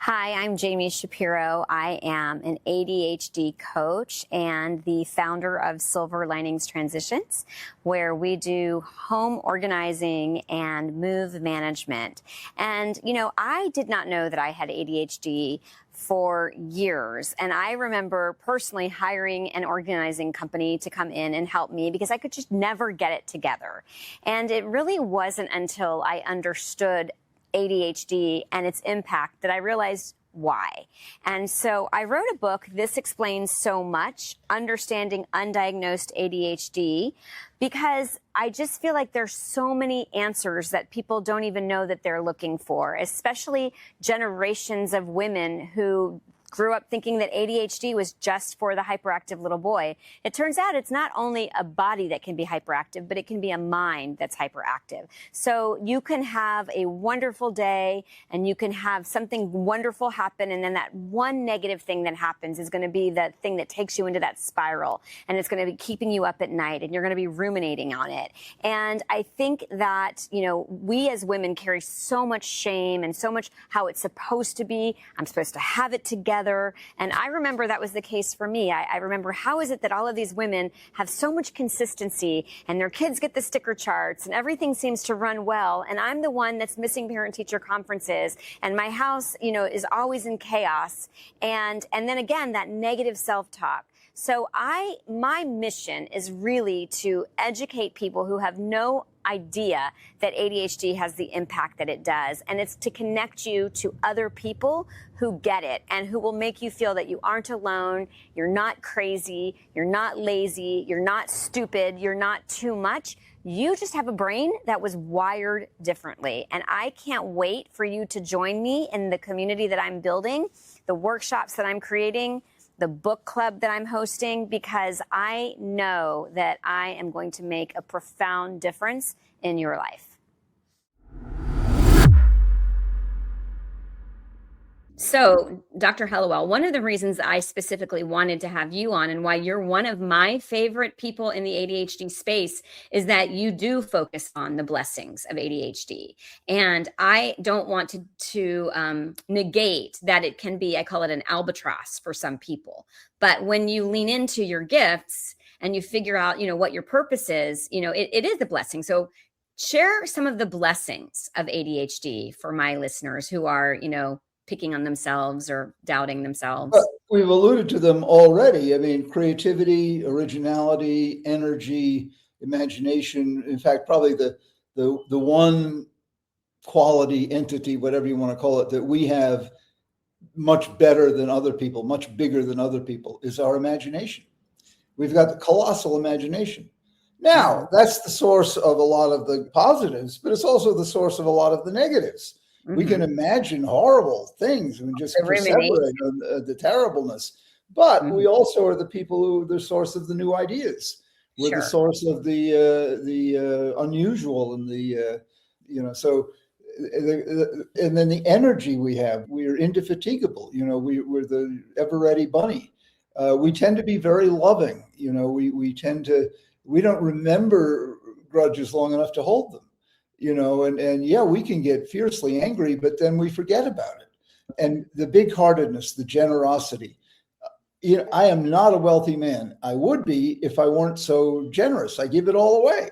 Hi, I'm Jami Shapiro. I am an ADHD coach and the founder of Silver Linings Transitions, where we do home organizing and move management. And, I did not know that I had ADHD for years. And I remember personally hiring an organizing company to come in and help me because I could just never get it together. And it really wasn't until I understood ADHD and its impact that I realized why. And so I wrote a book, This Explains So Much, Understanding Undiagnosed ADHD, because I just feel like there's so many answers that people don't even know that they're looking for, especially generations of women who grew up thinking that ADHD was just for the hyperactive little boy. It turns out it's not only a body that can be hyperactive, but it can be a mind that's hyperactive. So you can have a wonderful day and you can have something wonderful happen, and then that one negative thing that happens is going to be the thing that takes you into that spiral, and it's going to be keeping you up at night, and you're going to be ruminating on it. And I think that, you know, we as women carry so much shame and so much how it's supposed to be. I'm supposed to have it together. And I remember that was the case for me. I remember, how is it that all of these women have so much consistency and their kids get the sticker charts and everything seems to run well, and I'm the one that's missing parent-teacher conferences and my house, you know, is always in chaos. And then again, that negative self-talk. So my mission is really to educate people who have no idea that ADHD has the impact that it does. And it's to connect you to other people who get it and who will make you feel that you aren't alone, you're not crazy, you're not lazy, you're not stupid, you're not too much. You just have a brain that was wired differently. And I can't wait for you to join me in the community that I'm building, the workshops that I'm creating, the book club that I'm hosting, because I know that I am going to make a profound difference in your life. So, Dr. Hallowell, one of the reasons I specifically wanted to have you on, and why you're one of my favorite people in the ADHD space, is that you do focus on the blessings of ADHD. And I don't want to negate that it can be, I call it an albatross for some people. But when you lean into your gifts and you figure out, you know, what your purpose is, you know, it is a blessing. So share some of the blessings of ADHD for my listeners who are, you know, picking on themselves or doubting themselves. But we've alluded to them already. I mean, creativity, originality, energy, imagination. In fact, probably the one quality, entity, whatever you want to call it, that we have much better than other people, much bigger than other people, is our imagination. We've got the colossal imagination. Now, that's the source of a lot of the positives, but it's also the source of a lot of the negatives. Mm-hmm. We can imagine horrible things and just perseverate on the terribleness. But we also are the people who are the source of the new ideas. We're the source of the unusual and the, you know, so, and then the energy we have, we're indefatigable. You know, we're the ever-ready bunny. We tend to be very loving. You know, we don't remember grudges long enough to hold them. You know, and yeah, we can get fiercely angry, but then we forget about it. And the big-heartedness, the generosity. You know, I am not a wealthy man. I would be if I weren't so generous. I give it all away.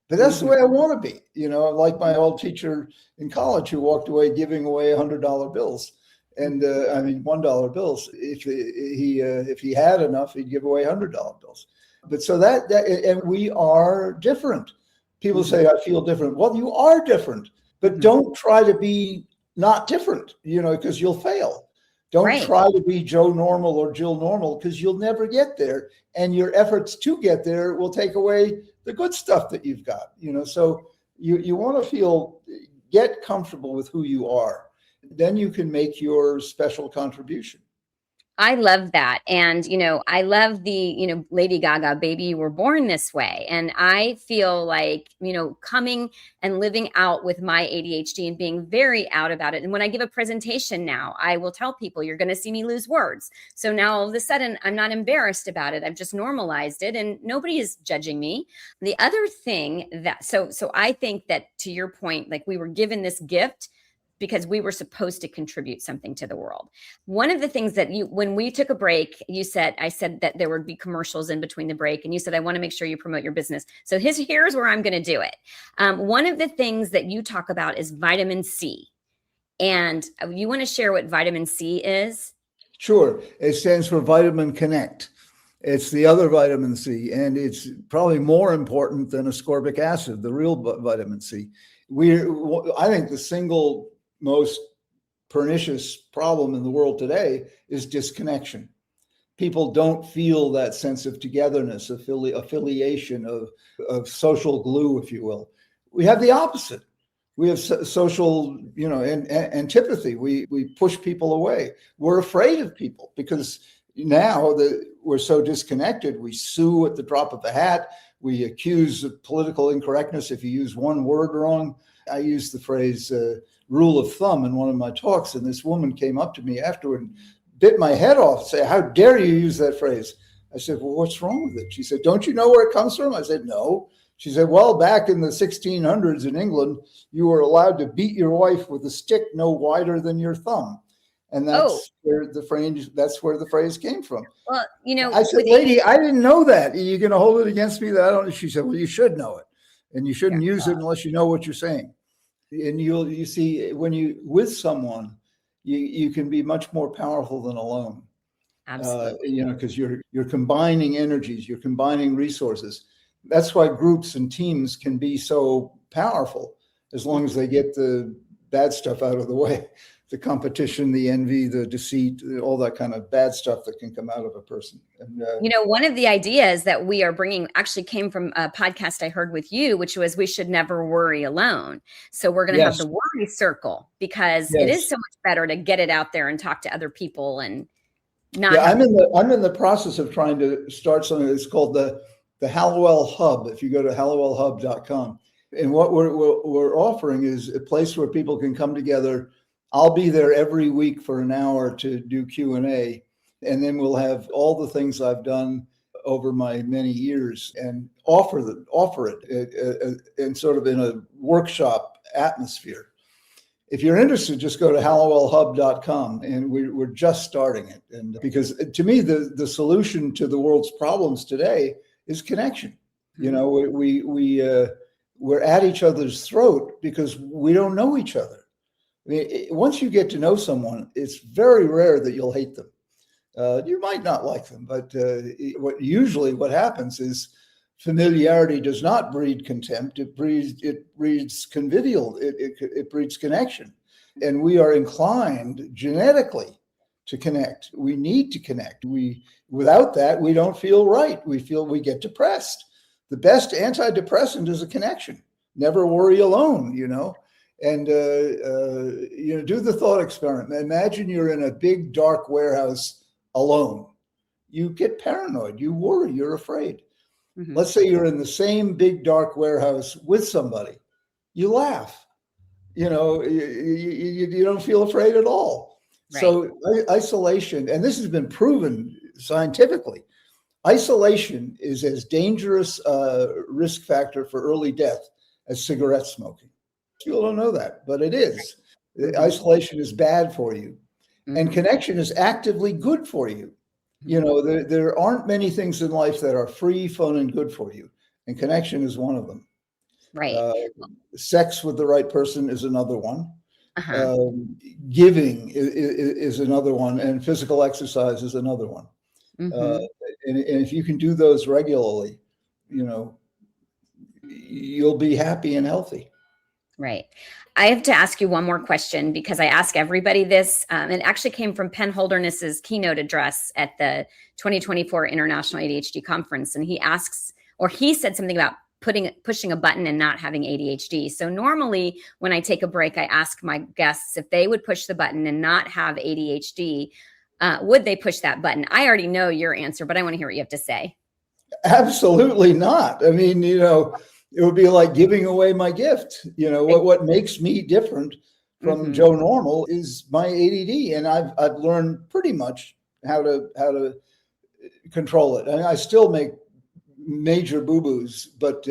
But that's the way I want to be. You know, like my old teacher in college who walked away giving away $100 bills. And I mean, $1 bills. If he had enough, he'd give away $100 bills. But so that and we are different. People say, I feel different. Well, you are different, but don't try to be not different, you know, because you'll fail. Don't try to be Joe Normal or Jill Normal, because you'll never get there. And your efforts to get there will take away the good stuff that you've got, you know. So you want to get comfortable with who you are. Then you can make your special contribution. I love that. And, you know, I love the, you know, Lady Gaga, Baby, You Were Born This Way. And I feel like, you know, coming and living out with my ADHD and being very out about it. And when I give a presentation now, I will tell people, you're going to see me lose words. So now all of a sudden, I'm not embarrassed about it. I've just normalized it and nobody is judging me. The other thing that, so I think that, to your point, like, we were given this gift because we were supposed to contribute something to the world. One of the things that when we took a break, I said that there would be commercials in between the break. And you said, I want to make sure you promote your business. So here's where I'm going to do it. One of the things that you talk about is vitamin C. And you want to share what vitamin C is? Sure. It stands for Vitamin Connect. It's the other vitamin C, and it's probably more important than ascorbic acid, the real vitamin C. I think the single most pernicious problem in the world today is disconnection. People don't feel that sense of togetherness, affiliation, of social glue, if you will. We have the opposite. We have social, antipathy. We push people away. We're afraid of people because now that we're so disconnected, we sue at the drop of a hat. We accuse of political incorrectness if you use one word wrong. I used the phrase rule of thumb in one of my talks, and this woman came up to me afterward and bit my head off and said, "How dare you use that phrase?" I said, "Well, what's wrong with it?" She said, "Don't you know where it comes from?" I said, "No." She said, "Well, back in the 1600s in England, you were allowed to beat your wife with a stick no wider than your thumb. And that's where the phrase came from." Well, I said, "Lady, I didn't know that. Are you going to hold it against me that I don't?" She said, "Well, you should know it. And you shouldn't use it unless you know what you're saying." And you see, when you with someone, you can be much more powerful than alone. Absolutely. Because you're combining energies, you're combining resources. That's why groups and teams can be so powerful as long as they get the bad stuff out of the way, the competition, the envy, the deceit, all that kind of bad stuff that can come out of a person. And, one of the ideas that we are bringing actually came from a podcast I heard with you, which was we should never worry alone. So we're going to have the worry circle because it is so much better to get it out there and talk to other people and not. Yeah, I'm in the process of trying to start something that's called the Hallowell Hub. If you go to hallowellhub.com, and what we're offering is a place where people can come together. I'll be there every week for an hour to do Q&A, and then we'll have all the things I've done over my many years and offer it in sort of in a workshop atmosphere. If you're interested, just go to hallowellhub.com, and we're just starting it. And because to me, the solution to the world's problems today is connection. We're at each other's throat because we don't know each other. I mean, once you get to know someone, it's very rare that you'll hate them. You might not like them, but what happens is familiarity does not breed contempt. It breeds convivial. It breeds connection, and we are inclined genetically to connect. We need to connect. Without that, we don't feel right. We get depressed. The best antidepressant is a connection. Never worry alone. And do the thought experiment. Imagine you're in a big dark warehouse alone. You get paranoid. You worry. You're afraid. Mm-hmm. Let's say you're in the same big dark warehouse with somebody. You laugh. You don't feel afraid at all. Right. So isolation, and this has been proven scientifically, isolation is as dangerous a risk factor for early death as cigarette smoking. People don't know that, but it is. Mm-hmm. Isolation is bad for you, mm-hmm. and connection is actively good for you. There aren't many things in life that are free, fun, and good for you, and connection is one of them. Right. Sex with the right person is another one. Uh-huh. Giving is another one, and physical exercise is another one. Mm-hmm. And if you can do those regularly, you'll be happy and healthy. Right. I have to ask you one more question because I ask everybody this. It actually came from Penn Holderness's keynote address at the 2024 International ADHD Conference. And he said something about pushing a button and not having ADHD. So normally when I take a break, I ask my guests if they would push the button and not have ADHD, would they push that button? I already know your answer, but I want to hear what you have to say. Absolutely not. I mean, it would be like giving away my gift. What makes me different from mm-hmm. Joe Normal is my ADD, and I've learned pretty much how to control it. And I still make major boo-boos, but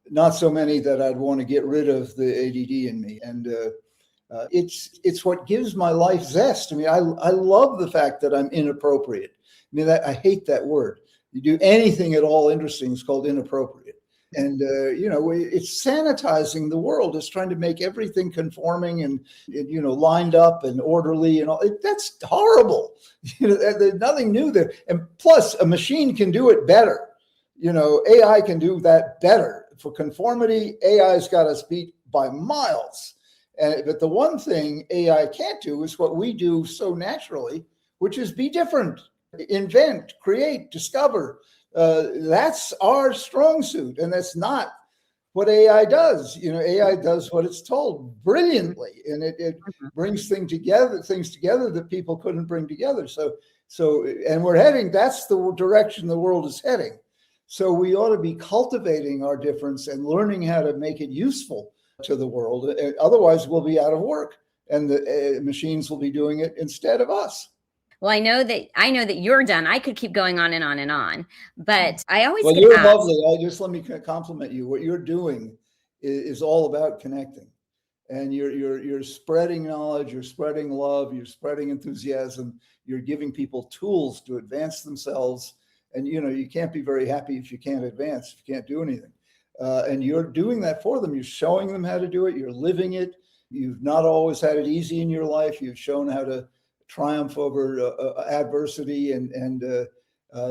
not so many that I'd want to get rid of the ADD in me. And it's what gives my life zest. I mean, I love the fact that I'm inappropriate. I mean, I hate that word. You do anything at all interesting is called inappropriate. And, it's sanitizing the world. It's trying to make everything conforming and lined up and orderly and all. That's horrible. There's nothing new there. And plus, a machine can do it better. AI can do that better. For conformity, AI's got us beat by miles. But the one thing AI can't do is what we do so naturally, which is be different, invent, create, discover. That's our strong suit, and that's not what AI does. AI does what it's told brilliantly, and it brings things together that people couldn't bring together. And that's the direction the world is heading. So we ought to be cultivating our difference and learning how to make it useful to the world. Otherwise, we'll be out of work, and the machines will be doing it instead of us. Well, I know that you're done. I could keep going on and on and on, but I always you're asked, lovely. Just let me compliment you. What you're doing is all about connecting, and you're spreading knowledge, you're spreading love, you're spreading enthusiasm, you're giving people tools to advance themselves. And you can't be very happy if you can't advance, if you can't do anything. And you're doing that for them. You're showing them how to do it. You're living it. You've not always had it easy in your life. You've shown how to triumph over adversity, and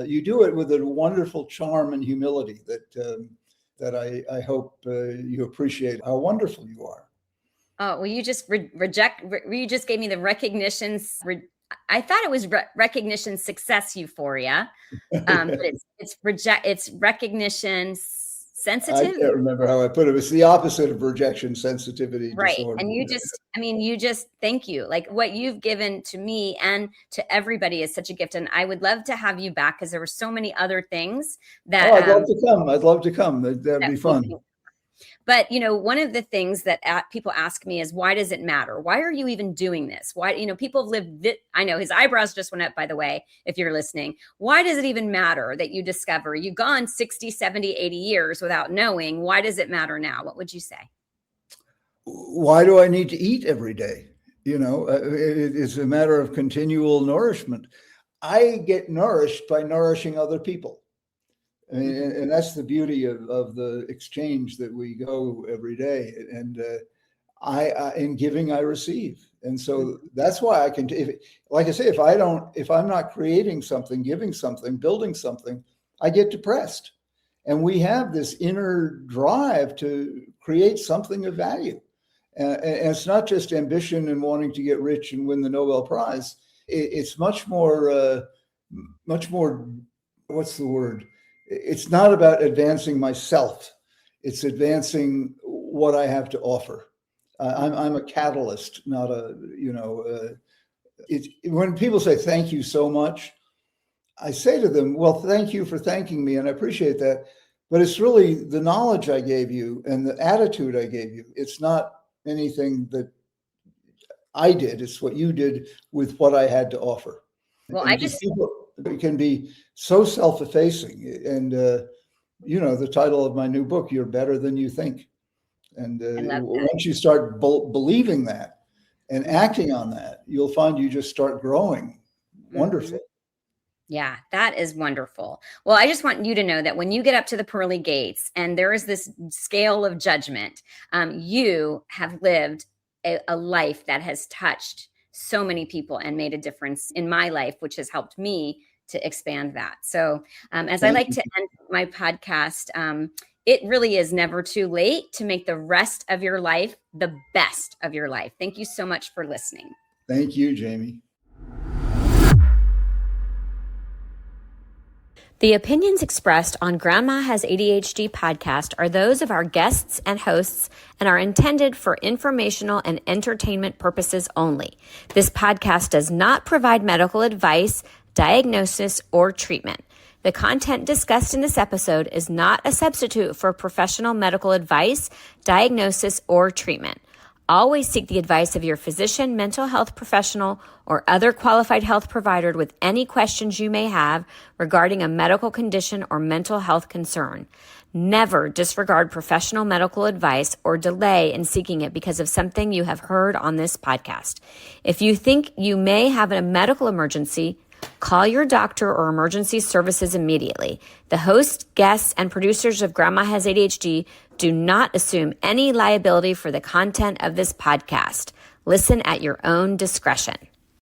you do it with a wonderful charm and humility that I hope you appreciate how wonderful you are. Oh, well, you just you just gave me the recognitions. I thought it was recognition success euphoria, but it's recognition sensitive. I can't remember how I put it. It's the opposite of rejection sensitivity disorder. And you just thank you. Like what you've given to me and to everybody is such a gift. And I would love to have you back because there were so many other things that I'd love to come. That'd be fun. But, one of the things that people ask me is, why does it matter? Why are you even doing this? Why, people have lived, I know his eyebrows just went up, by the way, if you're listening. Why does it even matter that you discover you've gone 60, 70, 80 years without knowing? Why does it matter now? What would you say? Why do I need to eat every day? It's a matter of continual nourishment. I get nourished by nourishing other people. And that's the beauty of the exchange that we go every day. And I in giving, I receive. And so that's why I can, like I say, if I'm not creating something, giving something, building something, I get depressed. And we have this inner drive to create something of value. And it's not just ambition and wanting to get rich and win the Nobel Prize. It's much more, what's the word? It's not about advancing myself. It's advancing what I have to offer. I'm a catalyst, not when people say, thank you so much, I say to them, well, thank you for thanking me. And I appreciate that. But it's really the knowledge I gave you and the attitude I gave you. It's not anything that I did. It's what you did with what I had to offer. Well, it can be so self-effacing. And, the title of my new book, You're Better Than You Think. And once you start believing that and acting on that, you'll find you just start growing wonderfully. Yeah, that is wonderful. Well, I just want you to know that when you get up to the pearly gates and there is this scale of judgment, you have lived a life that has touched so many people and made a difference in my life, which has helped me to expand that. So as I like to end my podcast, it really is never too late to make the rest of your life the best of your life. Thank you so much for listening. Thank you, Jami. The opinions expressed on Grandma Has ADHD podcast are those of our guests and hosts and are intended for informational and entertainment purposes only. This podcast does not provide medical advice, diagnosis, or treatment. The content discussed in this episode is not a substitute for professional medical advice, diagnosis, or treatment. Always seek the advice of your physician, mental health professional, or other qualified health provider with any questions you may have regarding a medical condition or mental health concern. Never disregard professional medical advice or delay in seeking it because of something you have heard on this podcast. If you think you may have a medical emergency, call your doctor or emergency services immediately. The hosts, guests, and producers of Grandma Has ADHD do not assume any liability for the content of this podcast. Listen at your own discretion.